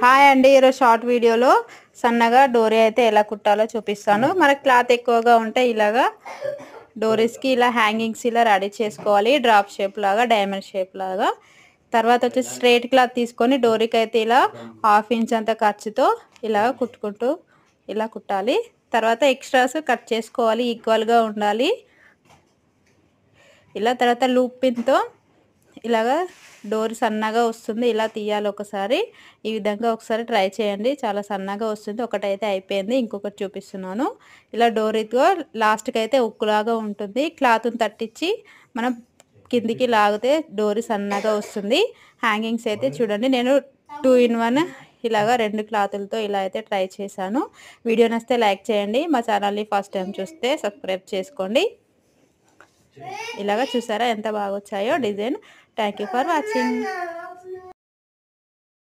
Hi అండి, ఈరోజు short వీడియోలో సన్నగా డోరీ అయితే ఎలా కుట్టాలో చూపిస్తాను. మనకు క్లాత్ ఎక్కువగా ఉంటే ఇలాగా డోరీస్కి ఇలా హ్యాంగింగ్స్ ఇలా రెడీ చేసుకోవాలి. డ్రాప్ షేప్ లాగా, డైమండ్ షేప్ లాగా. తర్వాత వచ్చేసి స్ట్రైట్ క్లాత్ తీసుకొని డోరీకి అయితే ఇలా 1/2 ఇంచ్ అంత ఖర్చుతో ఇలా కుట్టుకుంటూ ఇలా కుట్టాలి. తర్వాత ఎక్స్ట్రాస్ కట్ చేసుకోవాలి, ఈక్వల్గా ఉండాలి. ఇలా తర్వాత లూప్ పిన్తో ఇలాగా డోర్ సన్నగా వస్తుంది, ఇలా తీయాలి. ఒకసారి ఈ విధంగా ఒకసారి ట్రై చేయండి, చాలా సన్నగా వస్తుంది. ఒకటైతే అయిపోయింది, ఇంకొకటి చూపిస్తున్నాను. ఇలా డోరీతో లాస్ట్కి అయితే ఉక్కులాగా ఉంటుంది. క్లాత్ని తట్టించి మనం కిందికి లాగితే డోరీ సన్నగా వస్తుంది. హ్యాంగింగ్స్ అయితే చూడండి, నేను 2 in 1 ఇలాగా 2 క్లాతులతో ఇలా అయితే ట్రై చేశాను. వీడియో నచ్చితే లైక్ చేయండి, మా ఛానల్ని ఫస్ట్ టైం చూస్తే సబ్స్క్రైబ్ చేసుకోండి. ఇలాగా చూసారా ఎంత బాగా వచ్చాయో design. Thank you for watching.